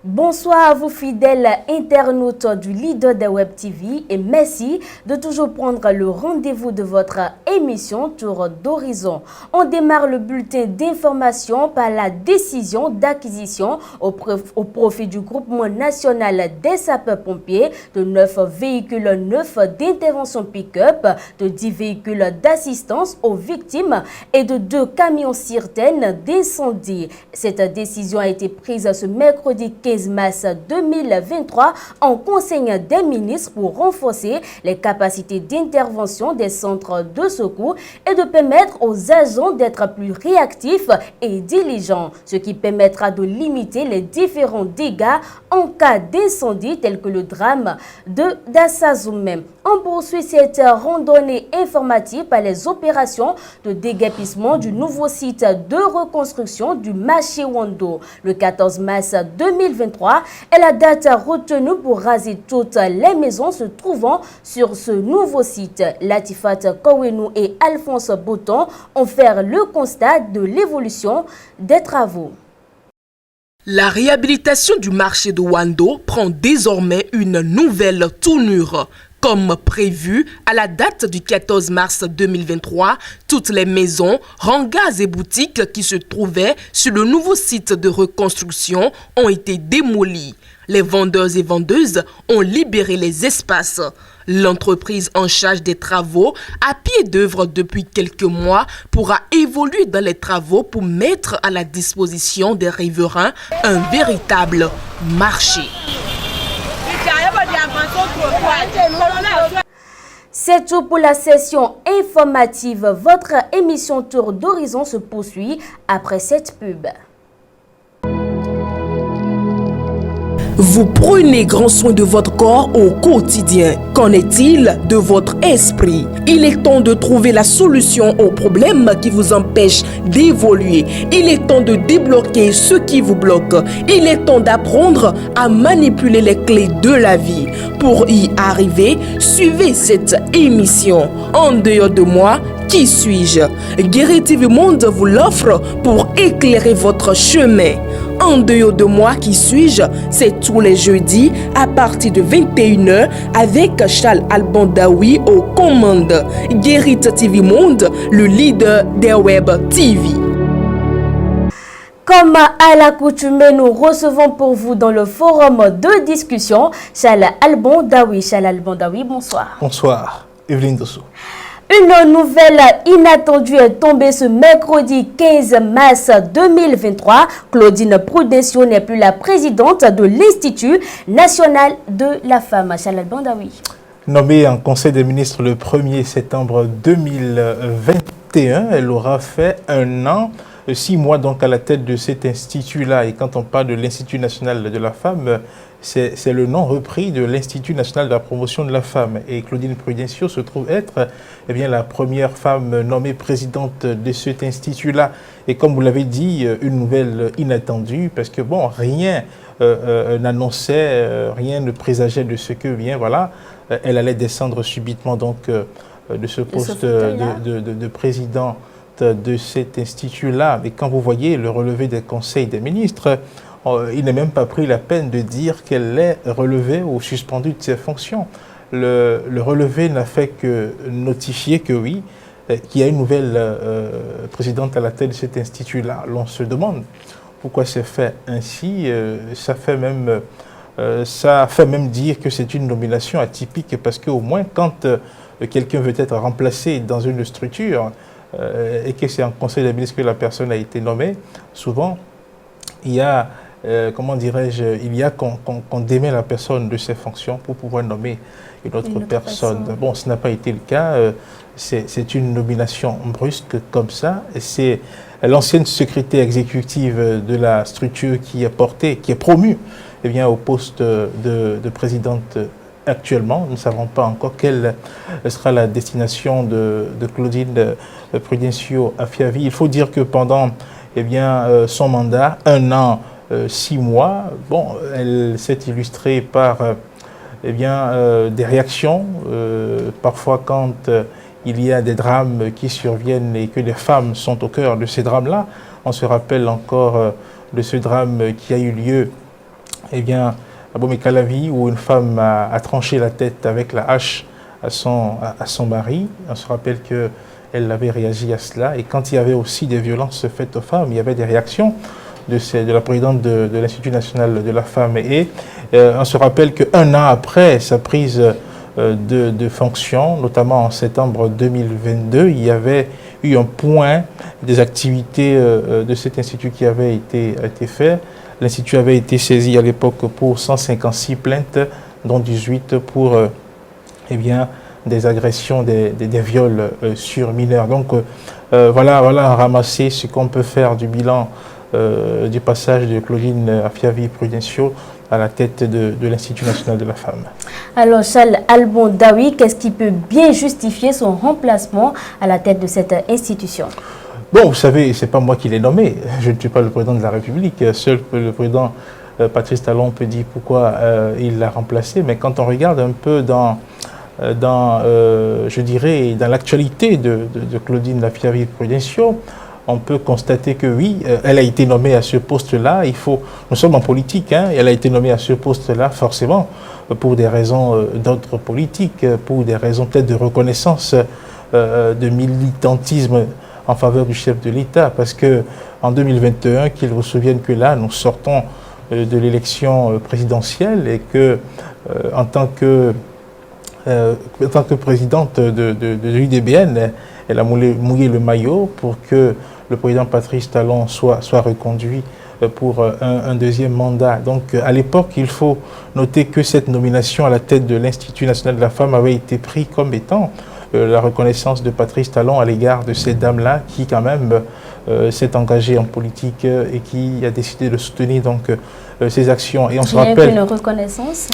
Bonsoir à vous fidèles internautes du leader de Web TV et merci de toujours prendre le rendez-vous de votre émission Tour d'Horizon. On démarre le bulletin d'information par la décision d'acquisition au profit du groupement national des sapeurs-pompiers de 9 véhicules neufs d'intervention pick-up, de 10 véhicules d'assistance aux victimes et de 2 camions citernes d'incendie. Cette décision a été prise ce mercredi 15 mars 2023 en Conseil des ministres pour renforcer les capacités d'intervention des centres de secours et de permettre aux agents d'être plus réactifs et diligents, ce qui permettra de limiter les différents dégâts en cas d'incendie tel que le drame de Dassazoumé. On poursuit cette randonnée informative par les opérations de déguerpissement du nouveau site de reconstruction du marché Wando. Le 14 mars 2023 est la date retenue pour raser toutes les maisons se trouvant sur ce nouveau site. Latifat Kouenou et Alphonse Boton ont fait le constat de l'évolution des travaux. La réhabilitation du marché de Wando prend désormais une nouvelle tournure. Comme prévu, à la date du 14 mars 2023, toutes les maisons, hangars et boutiques qui se trouvaient sur le nouveau site de reconstruction ont été démolies. Les vendeurs et vendeuses ont libéré les espaces. L'entreprise en charge des travaux, à pied d'œuvre depuis quelques mois, pourra évoluer dans les travaux pour mettre à la disposition des riverains un véritable marché. C'est tout pour la session informative. Votre émission Tour d'Horizon se poursuit après cette pub. Vous prenez grand soin de votre corps au quotidien. Qu'en est-il de votre esprit? Il est temps de trouver la solution aux problèmes qui vous empêchent d'évoluer. Il est temps de débloquer ce qui vous bloque. Il est temps d'apprendre à manipuler les clés de la vie. Pour y arriver, suivez cette émission. En dehors de moi, qui suis-je? Guéri TV Monde vous l'offre pour éclairer votre chemin. En dehors de moi, qui suis-je? C'est tous les jeudis à partir de 21h avec Charles Albandaoui aux commandes. Guéri TV Monde, le leader des Web TV. Comme à l'accoutumée, nous recevons pour vous dans le forum de discussion Charles Albandaoui. Charles Albandaoui, bonsoir. Bonsoir, Evelyne Dosso. Une nouvelle inattendue est tombée ce mercredi 15 mars 2023. Claudine Prudencio n'est plus la présidente de l'Institut national de la femme. Charles Albandaoui. Nommée en Conseil des ministres le 1er septembre 2021, elle aura fait 1 an, 6 mois donc à la tête de cet institut-là. Et quand on parle de l'Institut national de la femme, c'est le nom repris de l'Institut national de la promotion de la femme. Et Claudine Prudencio se trouve être la première femme nommée présidente de cet institut-là. Et comme vous l'avez dit, une nouvelle inattendue, parce que bon, rien n'annonçait, rien ne présageait de ce que, elle allait descendre subitement donc de ce poste de présidente de cet institut-là. Et quand vous voyez le relevé des conseils des ministres, il n'a même pas pris la peine de dire qu'elle est relevée ou suspendue de ses fonctions. Le relevé n'a fait que notifier que oui, qu'il y a une nouvelle présidente à la tête de cet institut-là. L'on se demande pourquoi c'est fait ainsi. Ça fait même dire que c'est une nomination atypique parce qu'au moins quand quelqu'un veut être remplacé dans une structure et que c'est en conseil des ministres que la personne a été nommée, souvent il y a qu'on démet la personne de ses fonctions pour pouvoir nommer une autre personne. Bon, ce n'a pas été le cas. C'est une nomination brusque comme ça. C'est l'ancienne secrétaire exécutive de la structure qui est promue au poste de présidente actuellement. Nous ne savons pas encore quelle sera la destination de Claudine Prudencio Afiavi. Il faut dire que pendant son mandat, 1 an, 6 mois, elle s'est illustrée par des réactions, parfois quand il y a des drames qui surviennent et que les femmes sont au cœur de ces drames-là. On se rappelle encore de ce drame qui a eu lieu eh bien, à Bomé-Calavi, où une femme a tranché la tête avec la hache à son mari. On se rappelle qu'elle avait réagi à cela. Et quand il y avait aussi des violences faites aux femmes, il y avait des réactions de la présidente de l'Institut national de la femme. Et on se rappelle qu'un an après sa prise de fonction, notamment en septembre 2022, il y avait eu un point des activités de cet institut qui avait été fait. L'institut avait été saisi à l'époque pour 156 plaintes, dont 18 pour eh bien, des agressions, des viols sur mineurs. Donc voilà ramasser ce qu'on peut faire du bilan du passage de Claudine Afiavi-Prudencio à la tête de l'Institut national de la femme. Alors Charles Albon-Daoui, qu'est-ce qui peut bien justifier son remplacement à la tête de cette institution? Bon, vous savez, ce n'est pas moi qui l'ai nommé. Je ne suis pas le président de la République. Seul le président Patrice Talon peut dire pourquoi il l'a remplacé. Mais quand on regarde un peu je dirais, dans l'actualité de Claudine Afiavi-Prudencio, on peut constater que oui, elle a été nommée à ce poste-là. Nous sommes en politique, hein, elle a été nommée à ce poste-là forcément pour des raisons d'ordre politique, pour des raisons peut-être de reconnaissance, de militantisme en faveur du chef de l'État, parce que en 2021, qu'ils vous souviennent que là, nous sortons de l'élection présidentielle et que en tant que présidente de l'UDBN, elle a mouillé le maillot pour que le président Patrice Talon soit reconduit pour un deuxième mandat. Donc à l'époque, il faut noter que cette nomination à la tête de l'Institut national de la femme avait été prise comme étant la reconnaissance de Patrice Talon à l'égard de cette dame-là qui quand même s'est engagée en politique et qui a décidé de soutenir donc ses actions. Et on se rappelle une reconnaissance.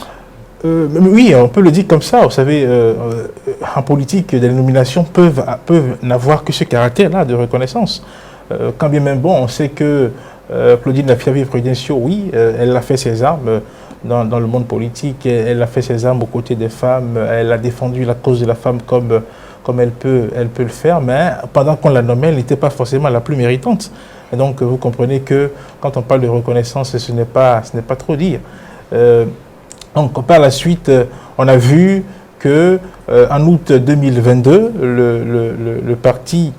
Oui, on peut le dire comme ça. Vous savez, en politique, des nominations peuvent n'avoir que ce caractère-là de reconnaissance. Quand bien même bon, on sait que Claudine Afiavi-Prudencio, oui, elle a fait ses armes dans le monde politique, elle a fait ses armes aux côtés des femmes, elle a défendu la cause de la femme comme elle peut le faire, mais pendant qu'on la nommait, elle n'était pas forcément la plus méritante. Et donc, vous comprenez que quand on parle de reconnaissance, ce n'est pas trop dire. Donc, par la suite, on a vu que en août 2022, le parti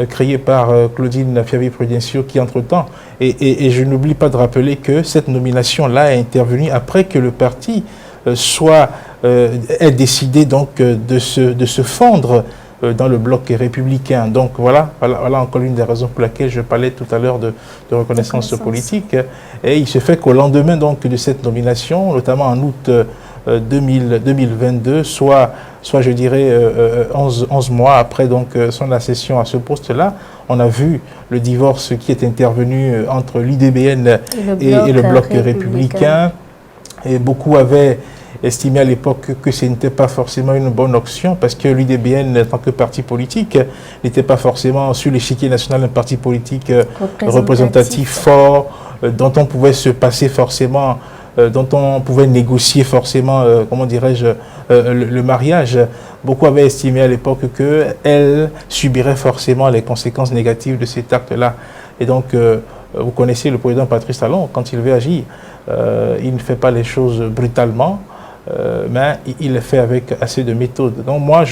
créé par Claudine Afiavi-Prudencio qui entre-temps, et je n'oublie pas de rappeler que cette nomination-là est intervenue après que le parti ait décidé donc de se fondre dans le bloc républicain. Donc voilà encore l'une des raisons pour laquelle je parlais tout à l'heure de reconnaissance politique. Et il se fait qu'au lendemain donc de cette nomination, notamment en août 2022, soit je dirais 11 mois après donc son accession à ce poste-là, on a vu le divorce qui est intervenu entre l'UDBN et le bloc républicain. Et beaucoup avaient estimé à l'époque que ce n'était pas forcément une bonne option parce que l'UDBN, en tant que parti politique, n'était pas forcément sur l'échiquier national un parti politique représentatif fort, dont on pouvait se passer forcément, dont on pouvait négocier forcément, comment dirais-je, le mariage. Beaucoup avaient estimé à l'époque qu'elle subirait forcément les conséquences négatives de cet acte-là. Et donc, vous connaissez le président Patrice Talon, quand il veut agir, il ne fait pas les choses brutalement, mais il le fait avec assez de méthode. Donc moi,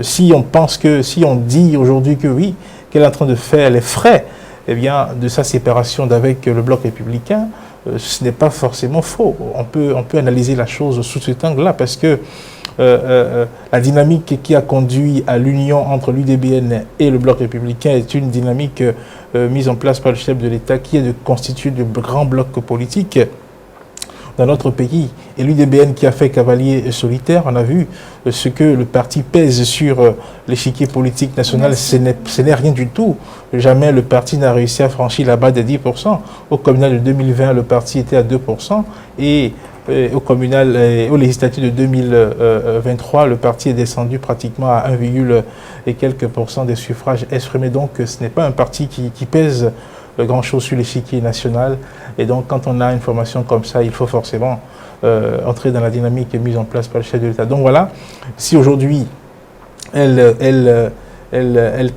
si on dit aujourd'hui que oui, qu'elle est en train de faire les frais de sa séparation d'avec le bloc républicain, ce n'est pas forcément faux. On peut analyser la chose sous cet angle-là parce que la dynamique qui a conduit à l'union entre l'UDBN et le bloc républicain est une dynamique mise en place par le chef de l'État qui est de constituer de grands blocs politiques dans notre pays. Et l'UDBN qui a fait cavalier solitaire, on a vu ce que le parti pèse sur l'échiquier politique national, ce n'est rien du tout. Jamais le parti n'a réussi à franchir la barre des 10%. Au communal de 2020, le parti était à 2%. Et au communal, aux législatives de 2023, le parti est descendu pratiquement à 1, et quelques % des suffrages exprimés. Donc ce n'est pas un parti qui pèse grand-chose sur l'échiquier national. Et donc quand on a une formation comme ça, il faut forcément entrer dans la dynamique mise en place par le chef de l'État. Donc voilà, si aujourd'hui elle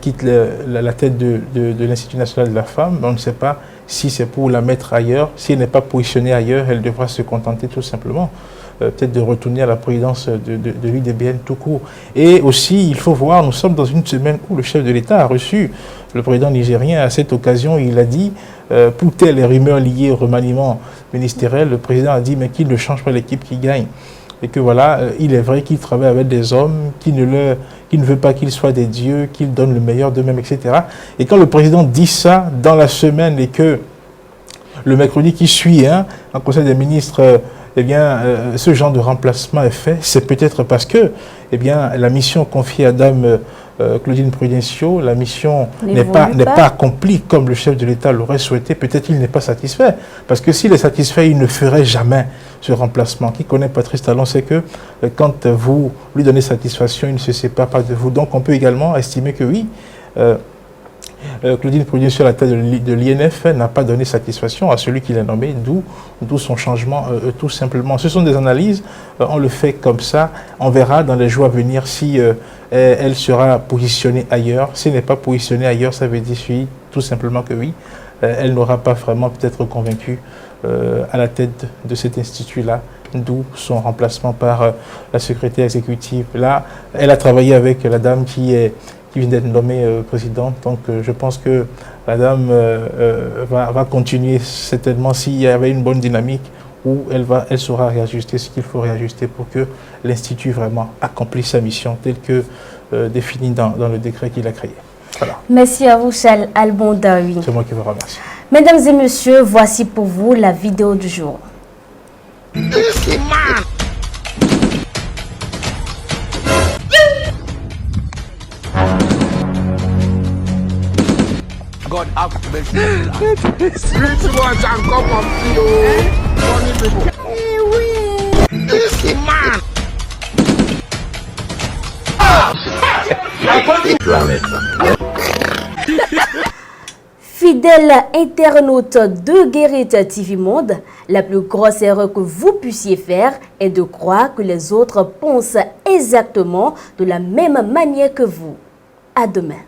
quitte la tête de l'Institut national de la femme, on ne sait pas Si c'est pour la mettre ailleurs, si elle n'est pas positionnée ailleurs, elle devra se contenter tout simplement peut-être de retourner à la présidence de l'UDBN tout court. Et aussi, il faut voir, nous sommes dans une semaine où le chef de l'État a reçu le président nigérien. À cette occasion, il a dit, pour telles les rumeurs liées au remaniement ministériel, le président a dit mais qu'il ne change pas l'équipe qui gagne. Et que voilà, il est vrai qu'il travaille avec des hommes, qu'il ne veut pas qu'ils soient des dieux, qu'ils donnent le meilleur d'eux-mêmes, etc. Et quand le président dit ça dans la semaine et que le mercredi qui suit, en Conseil des ministres, eh bien, ce genre de remplacement est fait, c'est peut-être parce que, eh bien, la mission confiée à Dame Claudine Prudencio, la mission n'est pas accomplie comme le chef de l'État l'aurait souhaité. Peut-être qu'il n'est pas satisfait. Parce que s'il est satisfait, il ne ferait jamais ce remplacement. Qui connaît Patrice Talon sait que quand vous lui donnez satisfaction, il ne se sépare pas de vous. Donc on peut également estimer que oui, Claudine Prudencio, à la tête de l'INF, n'a pas donné satisfaction à celui qui l'a nommé, d'où son changement, tout simplement. Ce sont des analyses, on le fait comme ça. On verra dans les jours à venir si elle sera positionnée ailleurs. Si elle n'est pas positionnée ailleurs, ça veut dire tout simplement que oui, elle n'aura pas vraiment peut-être convaincu à la tête de cet institut-là, d'où son remplacement par la secrétaire exécutive. Là, elle a travaillé avec la dame qui vient d'être nommée présidente. Donc je pense que la dame va continuer certainement s'il y avait une bonne dynamique où elle saura réajuster ce qu'il faut réajuster pour que l'Institut vraiment accomplisse sa mission telle que définie dans le décret qu'il a créé. Voilà. Merci à vous, Charles Albondaoui. C'est moi qui vous remercie. Mesdames et messieurs, voici pour vous la vidéo du jour. God have mercy. Rich ones and come and see you. Funny people. This man. Fidèles internautes de Guérite TV Monde, la plus grosse erreur que vous puissiez faire est de croire que les autres pensent exactement de la même manière que vous. À demain.